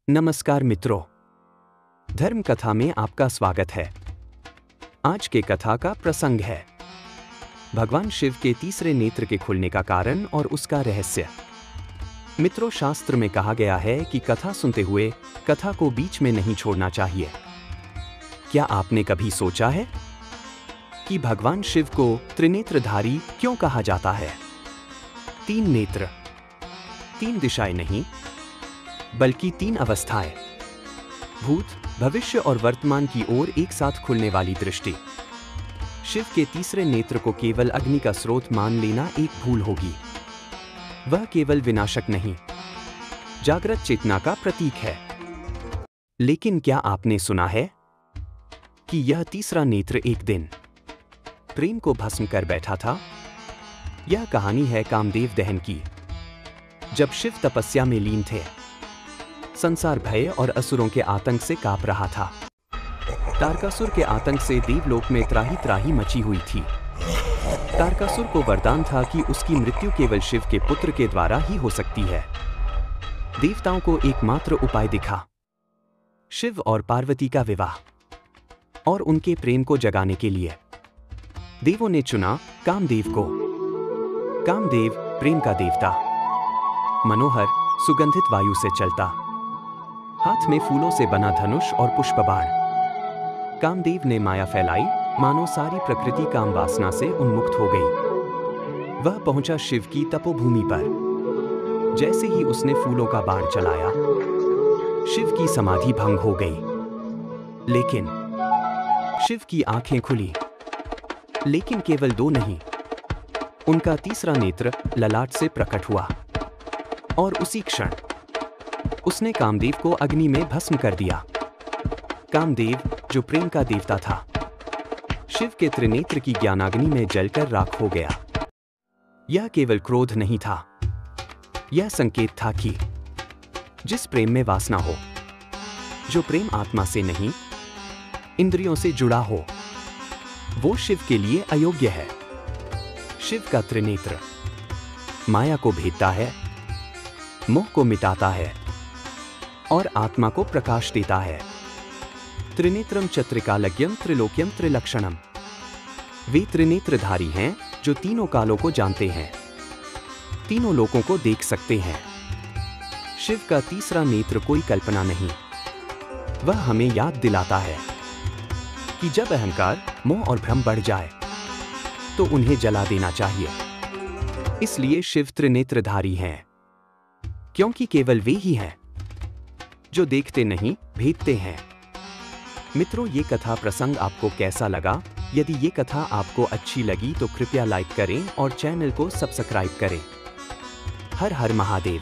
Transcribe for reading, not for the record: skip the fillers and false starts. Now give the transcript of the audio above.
नमस्कार मित्रों, धर्म कथा में आपका स्वागत है। आज के कथा का प्रसंग है भगवान शिव के तीसरे नेत्र के खुलने का कारण और उसका रहस्य। मित्रों, शास्त्र में कहा गया है कि कथा सुनते हुए कथा को बीच में नहीं छोड़ना चाहिए। क्या आपने कभी सोचा है कि भगवान शिव को त्रिनेत्रधारी क्यों कहा जाता है? तीन नेत्र, तीन दिशाएं नहीं बल्कि तीन अवस्थाएं, भूत, भविष्य और वर्तमान की ओर एक साथ खुलने वाली दृष्टि। शिव के तीसरे नेत्र को केवल अग्नि का स्रोत मान लेना एक भूल होगी। वह केवल विनाशक नहीं, जागृत चेतना का प्रतीक है। लेकिन क्या आपने सुना है कि यह तीसरा नेत्र एक दिन प्रेम को भस्म कर बैठा था? यह कहानी है कामदेव दहन की। जब शिव तपस्या में लीन थे, संसार भय और असुरों के आतंक से कांप रहा था। तारकासुर के आतंक से देवलोक में त्राही त्राही मची हुई थी। तारकासुर को वरदान था कि उसकी मृत्यु केवल शिव के पुत्र के द्वारा ही हो सकती है। देवताओं को एकमात्र उपाय दिखा, शिव और पार्वती का विवाह। और उनके प्रेम को जगाने के लिए देवों ने चुना कामदेव को। कामदेव प्रेम का देवता, मनोहर सुगंधित वायु से चलता, हाथ में फूलों से बना धनुष और पुष्पबाण। कामदेव ने माया फैलाई, मानो सारी प्रकृति काम वासना से उन्मुक्त हो गई। वह पहुंचा शिव की तपोभूमि पर। जैसे ही उसने फूलों का बाण चलाया, शिव की समाधि भंग हो गई। लेकिन शिव की आंखें खुली। लेकिन केवल दो नहीं, उनका तीसरा नेत्र ललाट से प्रकट हुआ। और उसी क्षण उसने कामदेव को अग्नि में भस्म कर दिया। कामदेव, जो प्रेम का देवता था, शिव के त्रिनेत्र की ज्ञानाग्नि में जलकर राख हो गया। यह केवल क्रोध नहीं था, यह संकेत था कि जिस प्रेम में वासना हो, जो प्रेम आत्मा से नहीं इंद्रियों से जुड़ा हो, वो शिव के लिए अयोग्य है। शिव का त्रिनेत्र माया को भेदता है, मोह को मिटाता है और आत्मा को प्रकाश देता है। त्रिनेत्रम चत्रिकालज्ञम त्रिलोक्यम त्रिलक्षणम। वे त्रिनेत्रधारी हैं जो तीनों कालों को जानते हैं, तीनों लोकों को देख सकते हैं। शिव का तीसरा नेत्र कोई कल्पना नहीं, वह हमें याद दिलाता है कि जब अहंकार, मोह और भ्रम बढ़ जाए तो उन्हें जला देना चाहिए। इसलिए शिव त्रिनेत्रधारी हैं, क्योंकि केवल वे ही हैं जो देखते नहीं, भेदते हैं। मित्रों, ये कथा प्रसंग आपको कैसा लगा? यदि ये कथा आपको अच्छी लगी तो कृपया लाइक करें और चैनल को सब्सक्राइब करें। हर हर महादेव।